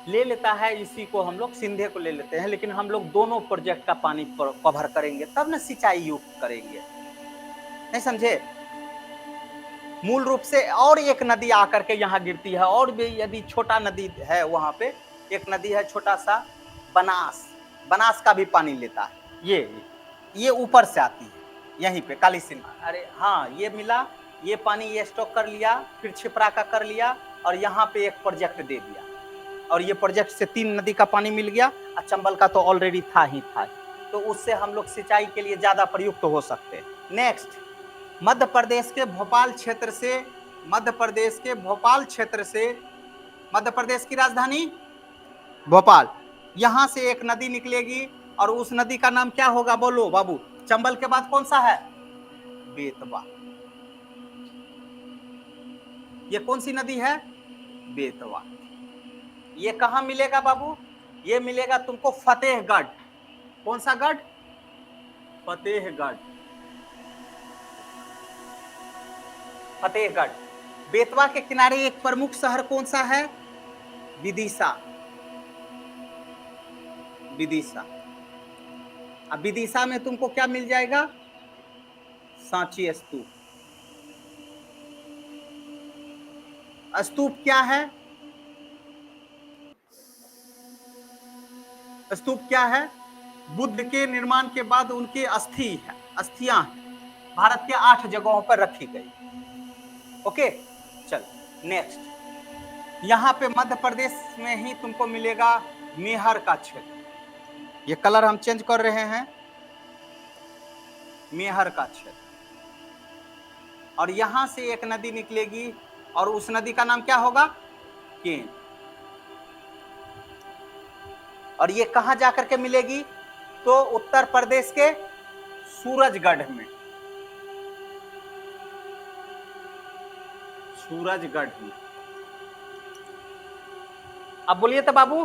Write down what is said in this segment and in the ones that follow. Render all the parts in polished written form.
ले लेता है, इसी को हम लोग सिंधे को ले लेते हैं, लेकिन हम लोग दोनों प्रोजेक्ट का पानी कवर करेंगे तब ना सिंचाई युक्त करेंगे, नहीं समझे। मूल रूप से और एक नदी आकर के यहाँ गिरती है, और भी यदि छोटा नदी है वहां पे एक नदी है छोटा सा बनास, बनास का भी पानी लेता है, ये ऊपर से आती है यहीं पे काली सिंध। अरे हाँ, ये मिला, ये पानी ये स्टॉक कर लिया, फिर छिपरा का कर लिया, और यहाँ पे एक प्रोजेक्ट दे दिया, और ये प्रोजेक्ट से 3 नदी का पानी मिल गया, और चंबल का तो ऑलरेडी था ही था, तो उससे हम लोग सिंचाई के लिए ज्यादा प्रयुक्त हो सकते हैं। नेक्स्ट, मध्य प्रदेश के भोपाल क्षेत्र से, मध्य प्रदेश के भोपाल क्षेत्र से, मध्य प्रदेश की राजधानी भोपाल, यहां से एक नदी निकलेगी, और उस नदी का नाम क्या होगा बोलो बाबू। चंबल के बाद कौन सा है? बेतवा। ये कौन सी नदी है? बेतवा। ये कहां मिलेगा बाबू? ये मिलेगा तुमको फतेहगढ़। कौन सा गढ़? फतेहगढ़। फतेहगढ़। बेतवा के किनारे एक प्रमुख शहर कौन सा है? विदिशा। विदिशा। अब विदिशा में तुमको क्या मिल जाएगा? सांची स्तूप। स्तूप क्या है? स्तूप क्या है? बुद्ध के निर्माण के बाद उनके अस्थि है, अस्थियां भारत के 8 जगहों पर रखी गई। ओके, चल नेक्स्ट, यहां पे मध्य प्रदेश में ही तुमको मिलेगा मेहर का क्षेत्र। ये कलर हम चेंज कर रहे हैं, मेहर का क्षेत्र, और यहां से एक नदी निकलेगी, और उस नदी का नाम क्या होगा? केन। और ये कहां जाकर के मिलेगी? तो उत्तर प्रदेश के सूरजगढ़ में, सूरजगढ़ में। अब बोलिए तो बाबू,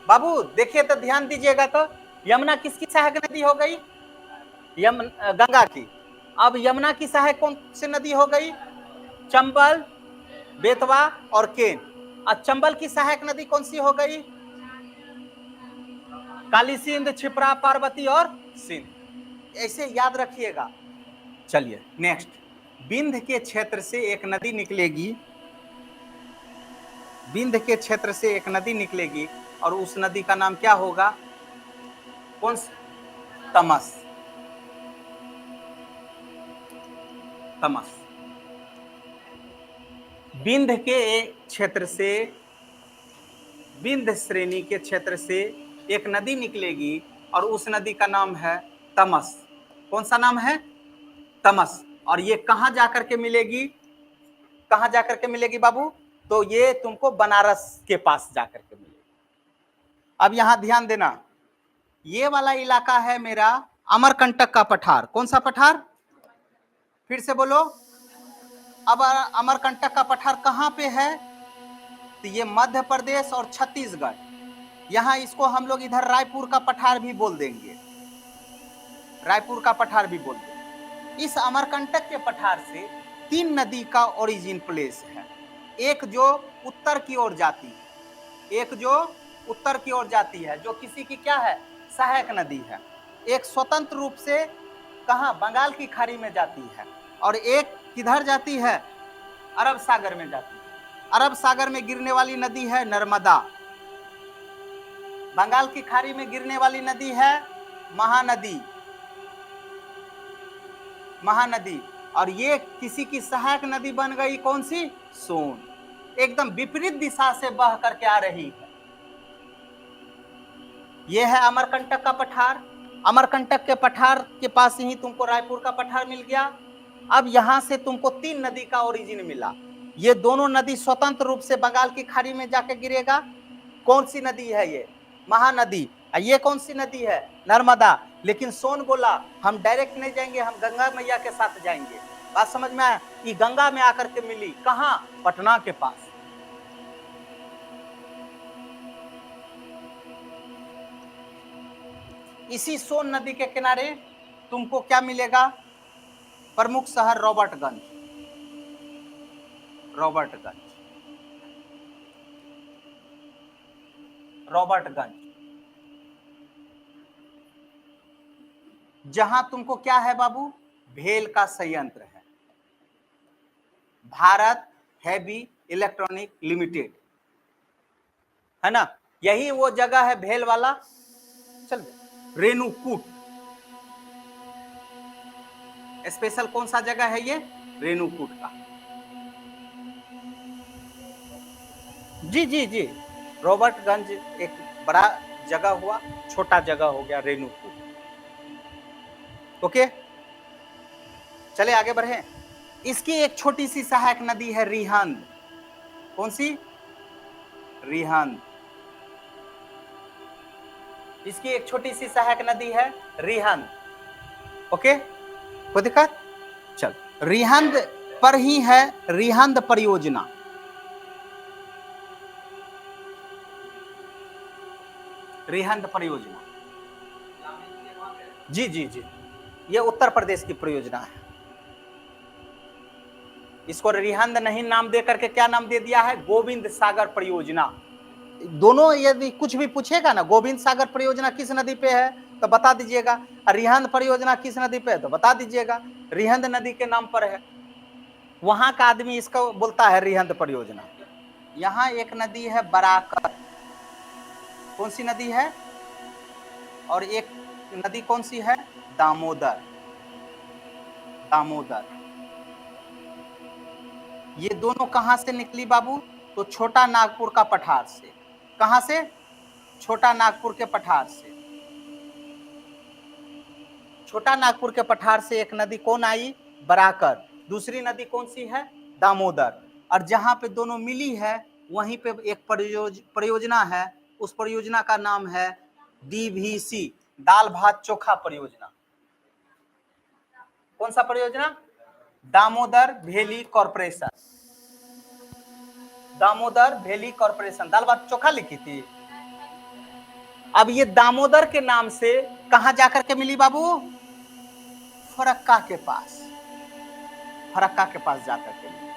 बाबू देखिए तो ध्यान दीजिएगा, तो यमुना किसकी सहायक नदी हो गई? गंगा की। अब यमुना की सहायक कौन सी नदी हो गई? चंबल, बेतवा और केन। और चंबल की सहायक नदी कौन सी हो गई? काली सिंध, छिपरा, पार्वती और सिंध। ऐसे याद रखिएगा। चलिए नेक्स्ट, विंध्य के क्षेत्र से एक नदी निकलेगी, विंध्य के क्षेत्र से एक नदी निकलेगी, और उस नदी का नाम क्या होगा? कौन सा? तमस। तमस। विंध्य के क्षेत्र से, विंध्य श्रेणी के क्षेत्र से एक नदी निकलेगी, और उस नदी का नाम है तमस। कौन सा नाम है? तमस। और ये कहां जाकर के मिलेगी? कहां जाकर के मिलेगी बाबू? तो ये तुमको बनारस के पास जाकर के मिलेगी। अब यहां ध्यान देना, ये वाला इलाका है मेरा अमरकंटक का पठार। कौन सा पठार? फिर से बोलो। अब अमरकंटक का पठार कहां पे है? तो ये मध्य प्रदेश और छत्तीसगढ़, यहां इसको हम लोग इधर रायपुर का पठार भी बोल देंगे, रायपुर का पठार भी बोल देंगे। इस अमरकंटक के पठार से 3 नदी का ओरिजिन प्लेस है। एक जो उत्तर की ओर जाती है, एक जो उत्तर की ओर जाती है, जो किसी की क्या है? सहायक नदी है। एक स्वतंत्र रूप से कहां? बंगाल की खाड़ी में जाती है, और एक किधर जाती है? अरब सागर में जाती है। अरब सागर में गिरने वाली नदी है नर्मदा। बंगाल की खाड़ी में गिरने वाली नदी है महानदी, महानदी। और ये किसी की सहायक नदी बन गई, कौन सी? सोन। एकदम विपरीत दिशा से बह करके आ रही है। यह है अमरकंटक का पठार। अमरकंटक के पठार के पास ही तुमको रायपुर का पठार मिल गया। अब यहां से तुमको 3 नदी का ओरिजिन मिला। ये दोनों नदी स्वतंत्र रूप से बंगाल की खाड़ी में जाके गिरेगा। कौन सी नदी है ये? महानदी। ये कौन सी नदी है? नर्मदा। लेकिन सोन बोला हम डायरेक्ट नहीं जाएंगे, हम गंगा मैया के साथ जाएंगे। बात समझ में आया? ये गंगा में आकर के मिली कहां? पटना के पास। इसी सोन नदी के किनारे तुमको क्या मिलेगा? प्रमुख शहर रॉबर्टगंज। रॉबर्टगंज। रॉबर्टगंज। जहां तुमको क्या है बाबू, भेल का संयंत्र है, भारत हैवी इलेक्ट्रॉनिक लिमिटेड, है ना, यही वो जगह है भेल वाला। चल, रेणुकूट स्पेशल कौन सा जगह है ये, रेणुकूट का। जी जी जी, रॉबर्टगंज एक बड़ा जगह हुआ, छोटा जगह हो गया रेणुकूट। ओके, चले आगे बढ़े। इसकी एक छोटी सी सहायक नदी है रिहंद। कौन सी, रिहंद। इसकी एक छोटी सी सहायक नदी है रिहंद। ओके, कोई दिक्कत, चल, रिहंद पर ही है रिहंद परियोजना। रिहंद परियोजना, जी जी जी, ये उत्तर प्रदेश की परियोजना है। इसको रिहंद नहीं नाम दे करके क्या नाम दे दिया है, गोविंद सागर परियोजना। दोनों यदि कुछ भी पूछेगा ना, गोविंद सागर परियोजना किस नदी पे है तो बता दीजिएगा, रिहंद परियोजना किस नदी पे है तो बता दीजिएगा, रिहंद नदी के नाम पर है। वहां का आदमी इसको बोलता है रिहंद परियोजना। यहाँ एक नदी है बराकर, कौन सी नदी है, और एक नदी कौन सी है, दामोदर। दामोदर, ये दोनों कहां से निकली बाबू, तो छोटा नागपुर का पठार से। कहां से, छोटा नागपुर के पठार से। छोटा नागपुर के पठार से एक नदी कौन आई, बराकर। दूसरी नदी कौन सी है, दामोदर। और जहां पे दोनों मिली है वहीं पे एक परियोजना है, उस परियोजना का नाम है DVC, दाल भात चोखा परियोजना। कौन सा परियोजना, Damodar valley corporation. Damodar valley corporation, दाल भात चोखा लिखी थी। अब ये दामोदर के नाम से कहां जाकर के मिली बाबू, फरक्का के पास, फरक्का के पास जाकर के मिली।